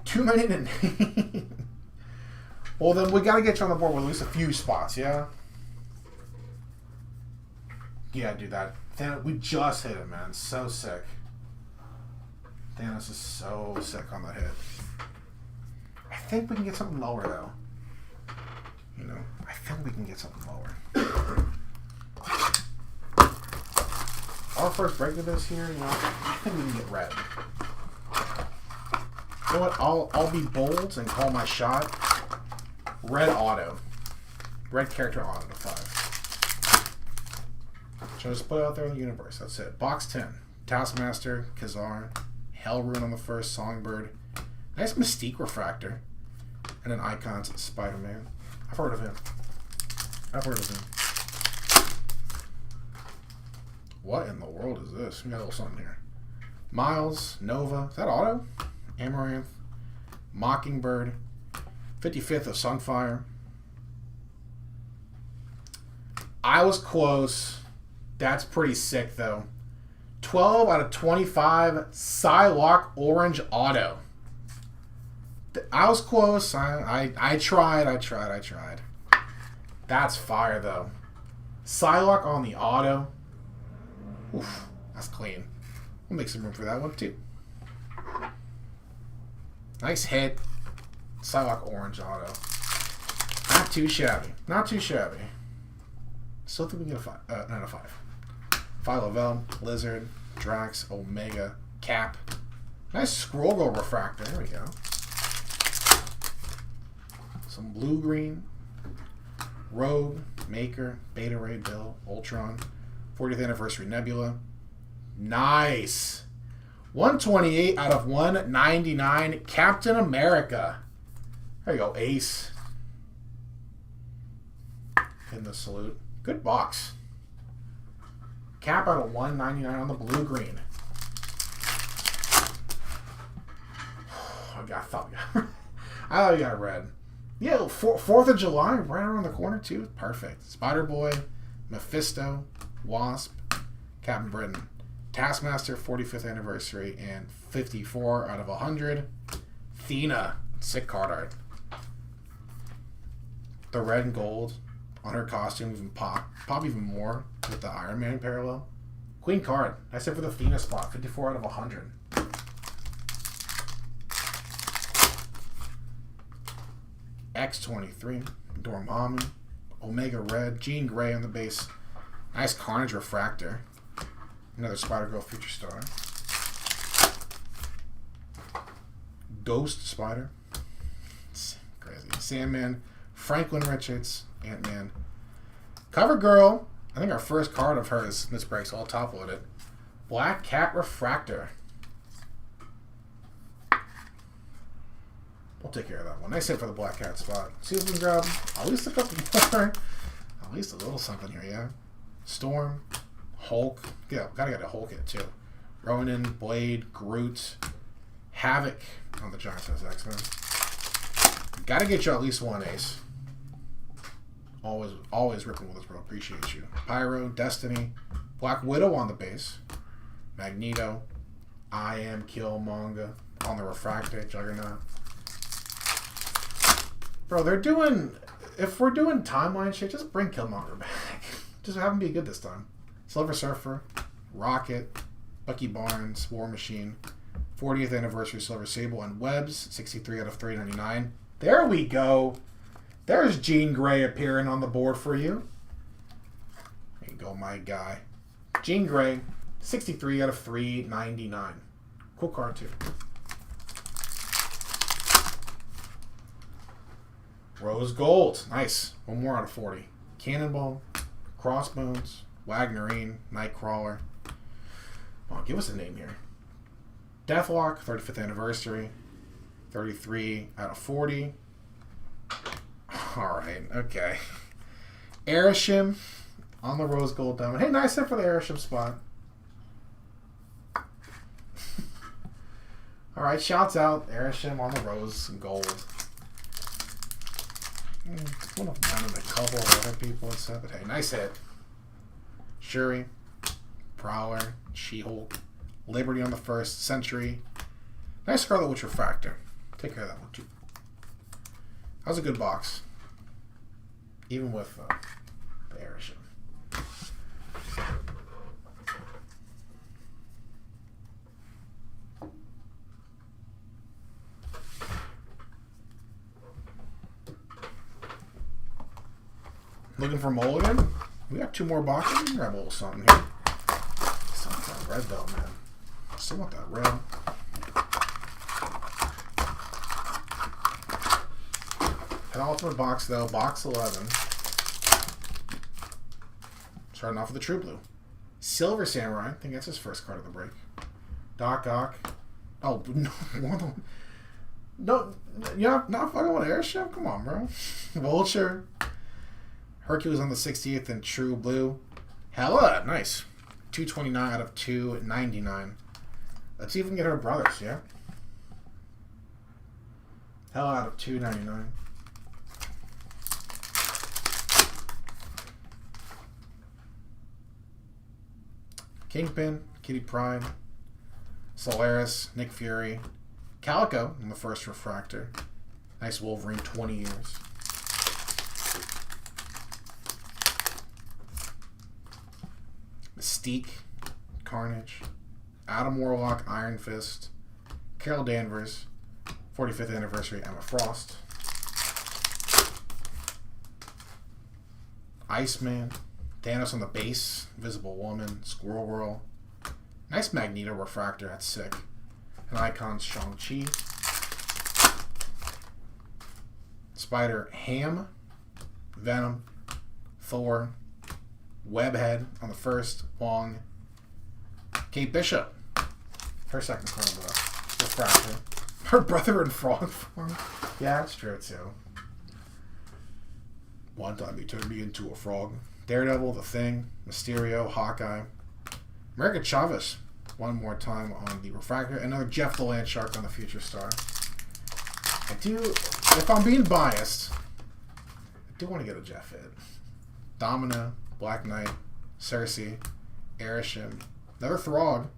Speaker 1: Too many to name. Well, then we got to get you on the board with at least a few spots, yeah? Yeah, dude, we just hit it, man. So sick. Thanos is so sick on the hit. I think we can get something lower, though. I think we can get something lower. Our first break of this here, I think we can get red. You know what? I'll be bold and call my shot. Red auto. Red character auto to 5. So just put it out there in the universe. That's it. Box 10. Taskmaster, Kazar, Hellrune on the first, Songbird. Nice Mystique refractor. And then icons, Spider-Man. I've heard of him. What in the world is this? We got a little something here. Miles, Nova. Is that auto? Amaranth, Mockingbird, 55th of Sunfire, I was close. That's pretty sick, though. 12 out of 25. Psylocke Orange Auto. I was close. I tried. That's fire, though. Psylocke on the auto. Oof, that's clean. We'll make some room for that one, too. Nice hit. Psylocke Orange Auto. Not too shabby. Not too shabby. Still think we can get a 5. Not a 5. Phyla-Vell, Lizard, Drax, Omega, Cap. Nice Scroll Refractor. There we go. Some blue-green. Rogue, Maker, Beta Ray, Bill, Ultron. 40th Anniversary Nebula. Nice. 128 out of 199. Captain America. There you go, Ace. In the salute. Good box. Cap out of 199 on the blue-green. I thought we got a red. Yeah, 4th of July, right around the corner, too. Perfect. Spider-Boy, Mephisto, Wasp, Captain Britain, Taskmaster, 45th Anniversary, and 54 out of 100. Thena, sick card art. The red and gold on her costume even pop even more with the Iron Man parallel. Queen card. I said for the Thena spot, 54 out of 100. X-23, Dormammu, Omega Red, Jean Grey on the base. Nice Carnage Refractor. Another Spider-Girl Future Star. Ghost Spider. It's crazy. Sandman, Franklin Richards, Ant-Man. Cover Girl. I think our first card of hers in this break, so I'll top load it. Black Cat Refractor. We'll take care of that one. Nice hit for the Black Cat spot. See if we can grab at least a couple more. At least a little something here, yeah. Storm, Hulk. Yeah, gotta get a Hulk hit too. Ronan, Blade, Groot, Havoc on the Giants as X-Men. Gotta get you at least one ace. Always ripping with us, bro. Appreciate you. Pyro, Destiny, Black Widow on the base. Magneto, I Am Killmonger on the Refractor, Juggernaut. Bro, they're doing... If we're doing timeline shit, just bring Killmonger back. Just have him be good this time. Silver Surfer, Rocket, Bucky Barnes, War Machine, 40th Anniversary Silver Sable, and Webs, 63 out of 399. There we go. There's Jean Grey appearing on the board for you. There you go, my guy. Jean Grey, 63 out of 399. Cool card, too. Rose Gold. Nice. One more out of 40. Cannonball, Crossbones, Wagnerine, Nightcrawler. Well, give us a name here. Deathlock, 35th Anniversary. 33 out of 40. Alright, okay. Arishem on the Rose Gold Diamond. Hey, nice hit for the Arishem spot. Alright, shouts out. Arishem on the Rose Gold. One of them and a couple of other people and stuff, but hey, nice hit. Shuri, Prowler, She-Hulk, Liberty on the first, Sentry. Nice Scarlet Witch Refractor. Take care of that one too. That was a good box. Even with the Arishem. Looking for Mulligan? We got 2 more boxes. We can grab a little something here. Still want that red though, man. Still want that red. Penultimate box though, box 11. Starting off with the True Blue. Silver Samurai, I think that's his first card of the break. Doc Ock. Oh, no, you're not fucking with Airship? Come on, bro. Vulture. Hercules on the 60th in True Blue. Hella, nice. 229 out of 299. Let's even get her brothers, yeah? Hella out of 299. Kingpin, Kitty Pryde, Solaris, Nick Fury, Calico in the first refractor. Nice Wolverine, 20 years. Mystique, Carnage, Adam Warlock, Iron Fist, Carol Danvers, 45th anniversary, Emma Frost, Iceman, Thanos on the base, Invisible Woman, Squirrel Girl, nice Magneto refractor, that's sick, and Icons Shang-Chi, Spider-Ham, Venom, Thor, Webhead on the first, Wong, Kate Bishop, her second form of refractor, her brother in frog form. Yeah, that's true too. One time he turned me into a frog. Daredevil, The Thing, Mysterio, Hawkeye, America Chavez, one more time on the refractor. Another Jeff the Land Shark on the Future Star. I do, if I'm being biased, I do want to get a Jeff hit. Domino, Black Knight, Cersei, Arishem, another Throg.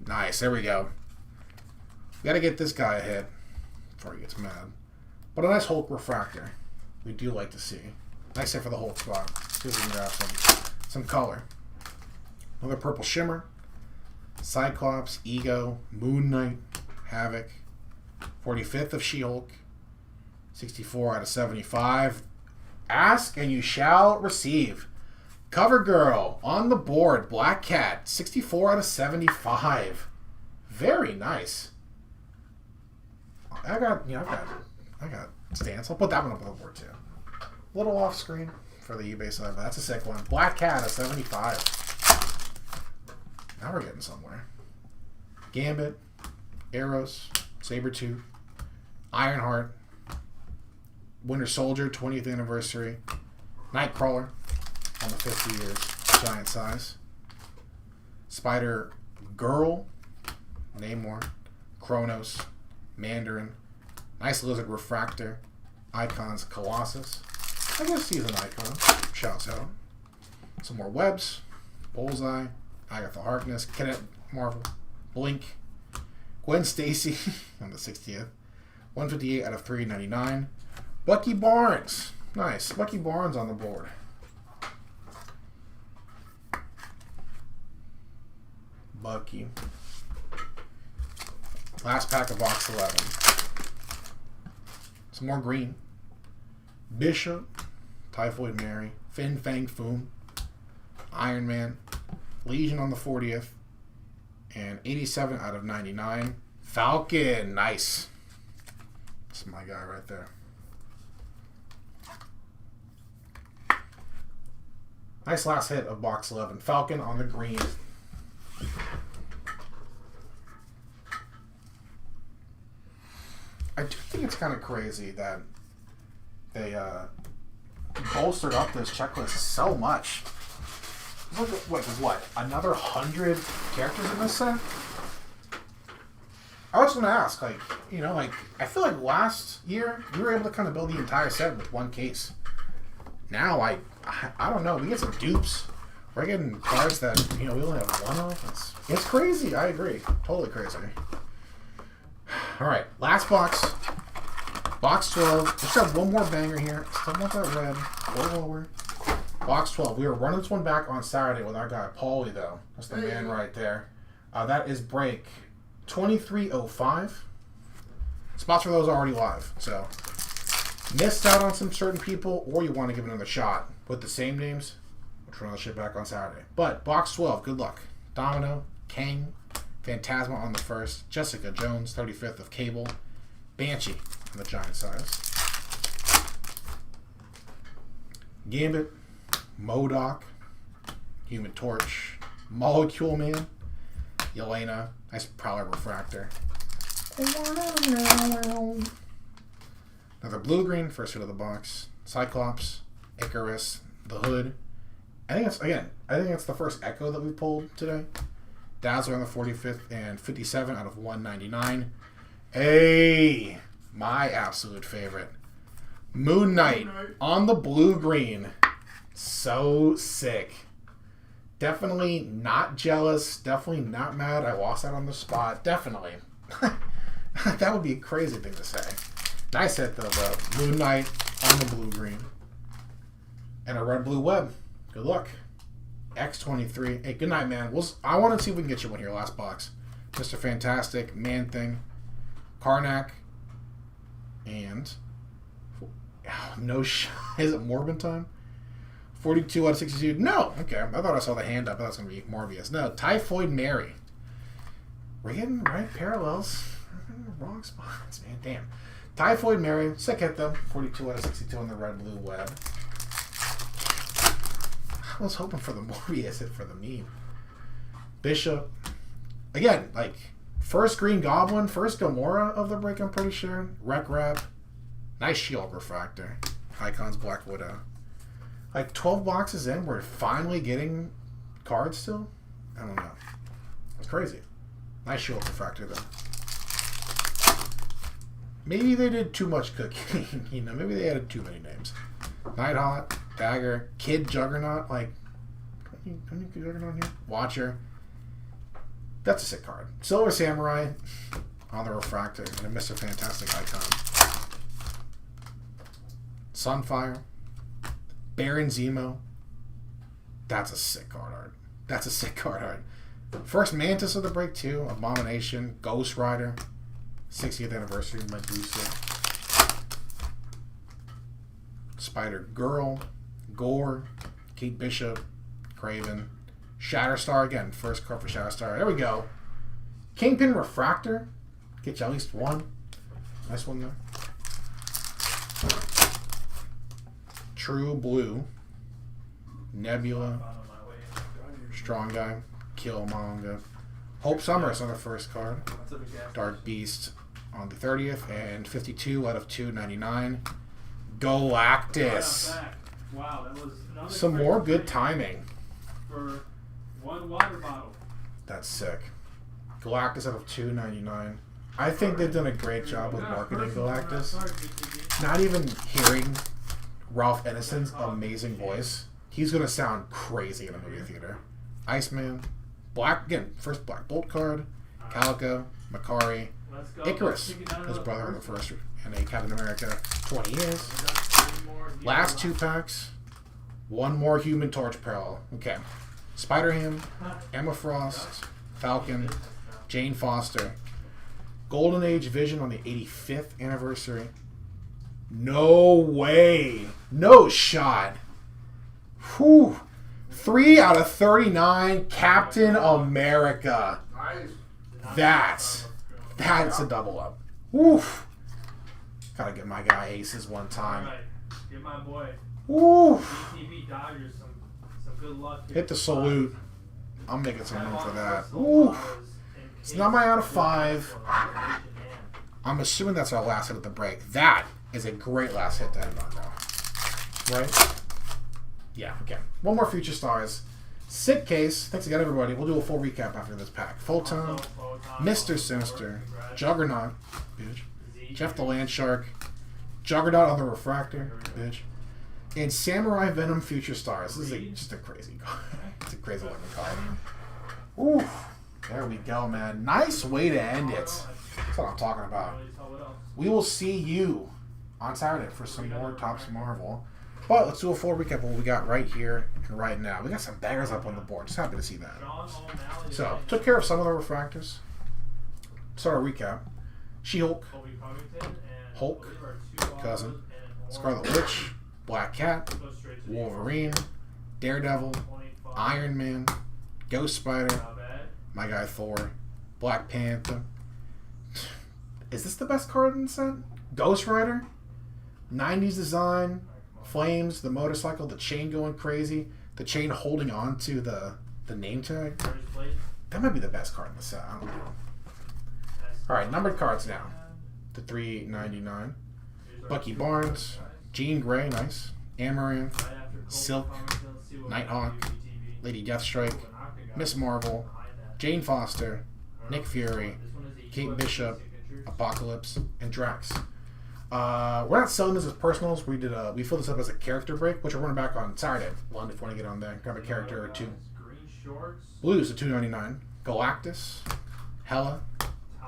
Speaker 1: Nice, there we go. We gotta get this guy a hit before he gets mad. But a nice Hulk refractor. We do like to see. Nice hit for the Hulk spot. See if we can grab some color. Another Purple Shimmer, Cyclops, Ego, Moon Knight, Havoc, 45th of She-Hulk, 64 out of 75. Ask and you shall receive. Cover Girl on the board. Black Cat, 64 out of 75. Very nice. I got stance. I'll put that one up on the board too. A little off screen for the eBay side, but that's a sick one. Black Cat, a 75. Now we're getting somewhere. Gambit, Arrows, Sabretooth, Ironheart, Winter Soldier, 20th anniversary, Nightcrawler on the 50 years, giant size, Spider Girl, Namor, Kronos, Mandarin, nice Lizard Refractor, Icons Colossus. I guess he's an icon. Shouts out. Some more Webs, Bullseye, Agatha Harkness, Cadet Marvel, Blink, Gwen Stacy on the 60th, 158 out of 399. Bucky Barnes. Nice. Bucky Barnes on the board. Bucky. Last pack of box 11. Some more green. Bishop. Typhoid Mary. Fin Fang Foom. Iron Man. Legion on the 40th. And 87 out of 99. Falcon. Nice. That's my guy right there. Nice last hit of box 11. Falcon on the green. I do think it's kind of crazy that they bolstered up this checklist so much. Look at what? Another 100 characters in this set? I was going to ask, I feel like last year we were able to kind of build the entire set with one case. Now I don't know. We get some dupes. We're getting cards that we only have one of. It's crazy. I agree. Totally crazy. All right, last box. Box 12. Just have one more banger here. Still want that red. A little lower. Box 12. We were running this one back on Saturday with our guy Paulie, though. That's the man right there. That is break 2305. Spots for those are already live. So, missed out on some certain people, or you want to give it another shot with the same names, we'll try another shit back on Saturday. But box 12, good luck. Domino, Kang, Phantasma on the first, Jessica Jones, 35th of Cable, Banshee on the giant size, Gambit, MODOK, Human Torch, Molecule Man, Yelena, nice Prowler Refractor. Another blue-green, first hit of the box. Cyclops, Icarus, the Hood. I think it's the first Echo that we pulled today. Dazzler on the 45th and 57 out of 199. Hey, my absolute favorite. Moon Knight on the blue-green. So sick. Definitely not jealous. Definitely not mad. I lost that on the spot. Definitely. That would be a crazy thing to say. Nice hit though, bro. Moon Knight on the blue-green. And a red-blue web. Good luck. X23. Hey, good night, man. I want to see if we can get you one here. Last box. Mr. Fantastic, Man-Thing, Karnak, and no shot. Is it Morbin time? 42 out of 62. No. Okay. I thought I saw the hand up. That's going to be Morbius. No. Typhoid Mary. We're getting right parallels. We're in the wrong spots, man. Damn. Typhoid Mary. Sick hit, though. 42 out of 62 on the red-blue web. I was hoping for the Morbius hit for the meme. Bishop. Again, like, first Green Goblin, first Gamora of the break, I'm pretty sure. Wreck Wrap. Nice Shield Refractor. Icons Black Widow. Like, 12 boxes in, we're finally getting cards still? I don't know. It's crazy. Nice Shield Refractor, though. Maybe they did too much cooking. You know, maybe they added too many names. Nighthawk, Dagger, Kid Juggernaut. Like, any Kid Juggernaut here? Watcher. That's a sick card. Silver Samurai on the Refractor and a Mr. Fantastic icon. Sunfire. Baron Zemo. That's a sick card art. That's a sick card art. First Mantis of the break, too. Abomination. Ghost Rider. 60th anniversary of Medusa. Spider Girl. Gore. Kate Bishop. Craven. Shatterstar again. First card for Shatterstar. There we go. Kingpin Refractor. Get you at least one. Nice one there. True Blue. Nebula. Strong Guy. Killmonger. Hope Summers on the first card. Dark Beast on the 30th. And 52 out of 299. Galactus.
Speaker 3: Wow, that was another
Speaker 1: Some more good timing.
Speaker 3: For one water bottle.
Speaker 1: That's sick. Galactus out of 299. I think they've done a great job with marketing Galactus. Not even hearing Ralph Ineson's amazing voice. He's going to sound crazy in a movie theater. Iceman. Black, again, first Black Bolt card. Calico. Makari. Icarus. His brother in the first in a Captain America 20 years. Last two packs. One more Human Torch parallel. Okay. Spider-Ham. Emma Frost. Falcon. Jane Foster. Golden Age Vision on the 85th anniversary. No way. No shot. Whew. 3 out of 39. Captain America.
Speaker 2: Nice.
Speaker 1: That's a double up. Woof. Gotta get my guy aces one time.
Speaker 3: Alright, give my boy
Speaker 1: Woof.
Speaker 3: BTB Dodgers some good luck here.
Speaker 1: Hit the salute. I'm making some room for that. Woof. It's not my out of 5. I'm assuming that's our last hit of the break. That is a great last hit to end on now. Right? Yeah, okay. One more Future Stars. Sick case. Thanks again, everybody. We'll do a full recap after this pack. Photon, Mr. Sinister, Juggernaut, bitch. Jeff the Land Shark, Juggernaut on the Refractor, bitch. And Samurai Venom Future Stars. This is just a crazy card. It's a crazy looking card. Ooh. There we go, man. Nice way to end it. That's what I'm talking about. We will see you on Saturday for some more Topps Marvel. But let's do a full recap of what we got right here and right now. We got some bangers up on the board. Just happy to see that. So, took care of some of the refractors. Start a recap. She-Hulk, Hulk, Cousin, Scarlet Witch, Black Cat, Wolverine, Daredevil, Iron Man, Ghost Spider, my guy Thor, Black Panther. Is this the best card in the set? Ghost Rider, 90s design, flames, the motorcycle, the chain going crazy, the chain holding on to the name tag. That might be the best card in the set. I don't know. Alright, numbered cards now. The $3.99. Bucky Barnes, Jean Grey, nice. Amaranth, Silk, Nighthawk, Lady Deathstrike, Miss Marvel, Jane Foster, Nick Fury, Kate Bishop, Apocalypse, and Drax. We're not selling this as personals. We filled this up as a character break, which we're running back on Saturday. London, if you want to get on there, grab a character or two.
Speaker 3: shorts.
Speaker 1: Blues to 299. Galactus, Hela,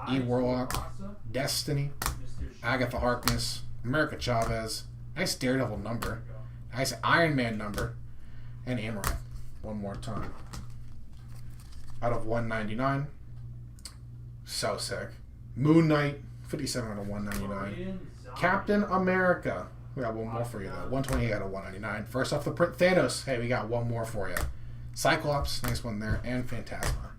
Speaker 3: Ties,
Speaker 1: Warlock,
Speaker 3: Tuivasa,
Speaker 1: Destiny,
Speaker 3: Mr.
Speaker 1: Agatha Harkness, America Chavez. Nice Daredevil number. Nice Iron Man number. And Amaranth. One more time. Out of 199. So sick. Moon Knight, 57 out of 199.
Speaker 3: Korean Zombie.
Speaker 1: Captain America. We got one more for you though. 128 out of 199. First off the print, Thanos. Hey, we got one more for you. Cyclops, nice one there, and Phantasma.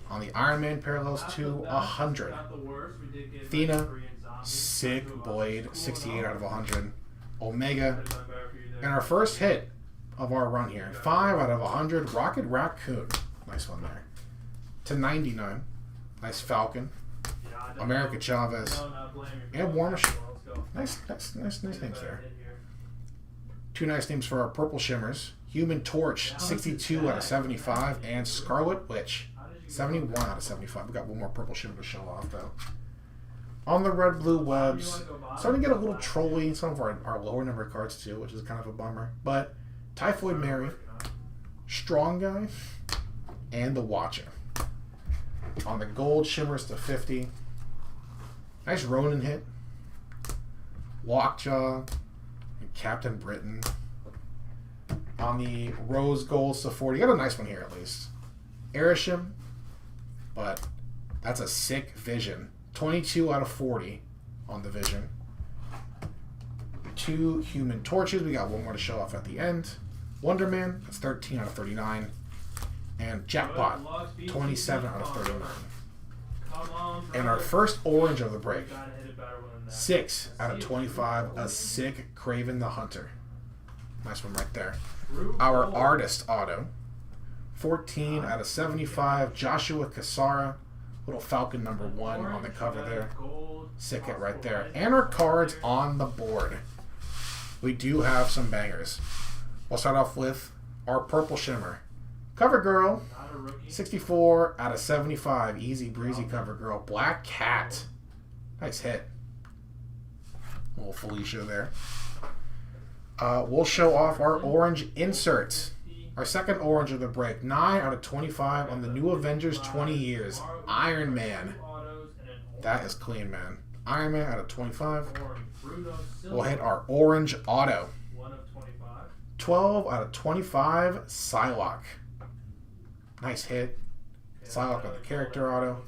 Speaker 1: On the Iron Man parallels to 100.
Speaker 3: Not the worst. We did get
Speaker 1: Athena,
Speaker 3: Korean Zombie.
Speaker 1: sick
Speaker 3: Tuivasa.
Speaker 1: blade,
Speaker 3: Cool
Speaker 1: 68
Speaker 3: enough.
Speaker 1: out of 100. Omega,
Speaker 3: Could've done better for you there.
Speaker 1: and our first hit of our run here. 5 out of 100. Rocket Raccoon, nice one there. To 99. Nice Falcon.
Speaker 3: Yeah, I don't
Speaker 1: America
Speaker 3: know.
Speaker 1: Chavez.
Speaker 3: No, not blaming you.
Speaker 1: And War Machine.
Speaker 3: Let's go.
Speaker 1: Nice names
Speaker 3: Better
Speaker 1: there.
Speaker 3: hit here.
Speaker 1: Two nice names for our Purple Shimmers. Human Torch, 62 out of 75. And Scarlet Witch,
Speaker 3: How did you
Speaker 1: 71 out of 75. We got one more Purple Shimmer to show off, though. On the red blue webs, starting to get a little trolly. Some of our lower number cards, too, which is kind of a bummer. But Typhoid Mary, Strong Guy, and the Watcher. On the gold shimmers to 50. Nice Ronin hit. Lockjaw and Captain Britain. On the rose golds to 40. You got a nice one here at least. Erisham, but that's a sick Vision. 22 out of 40 on the Vision. 2 Human Torches. We got one more to show off at the end. Wonder Man, that's 13 out of 39. And Jackpot, 27 out of 39.
Speaker 3: Come on,
Speaker 1: And our first orange of the break,
Speaker 3: Gotta hit it better than that.
Speaker 1: 6 out of 25, a sick Craven the Hunter. Nice one right there.
Speaker 3: True
Speaker 1: Our
Speaker 3: gold.
Speaker 1: artist auto, 14 out of 75, Joshua Cassara, little Falcon number 1 on the cover there.
Speaker 3: Gold,
Speaker 1: Sick it right
Speaker 3: possible
Speaker 1: there.
Speaker 3: red,
Speaker 1: And our cards
Speaker 3: there.
Speaker 1: on the board. We do have some bangers. We'll start off with our Purple Shimmer. Cover Girl,
Speaker 3: Not a rookie.
Speaker 1: 64 out of 75. Easy breezy Cover Girl. Black Cat. Nice hit. Little Felicia there. We'll show off our orange inserts. Our second orange of the break. 9 out of 25 on the new Avengers 20 years. Iron Man. That is clean, man. Iron Man out of 25. We'll hit our orange auto.
Speaker 3: 1 of 25.
Speaker 1: 12 out of 25. Psylocke. Nice hit. Psylocke on the character auto.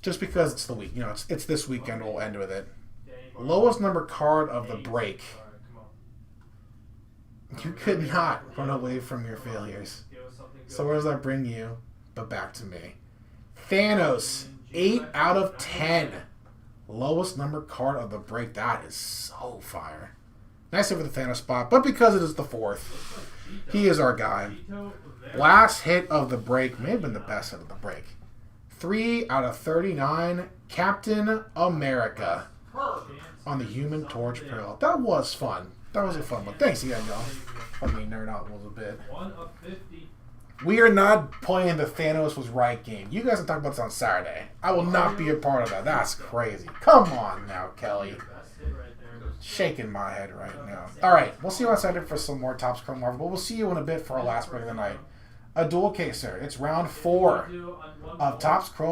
Speaker 1: Just because it's the week, you know, it's this weekend, we'll end with it. Lowest number card of the break. You could not run away from your failures. So where does that bring you? But back to me. Thanos, 8 out of 10. Lowest number card of the break. That is so fire. Nice hit for the Thanos spot, but because it is the 4th, he is our guy. Last hit of the break, may have been the best hit of the break. 3 out of 39, Captain America on the Human Torch parallel. That was fun. That was a fun one. Thanks again, y'all. Let me nerd out a little bit.
Speaker 3: 1 of 50.
Speaker 1: We are not playing the Thanos was right game. You guys can talk about this on Saturday. I will not be a part of that. That's crazy. Come on now, Kelly.
Speaker 3: Best hit right there.
Speaker 1: Shaking my head right now. All right, we'll see you on Saturday for some more Topps Chrome Marvel, but we'll see you in a bit for our last break of the night. A dual caser. It's round 4 of Topps Chrome.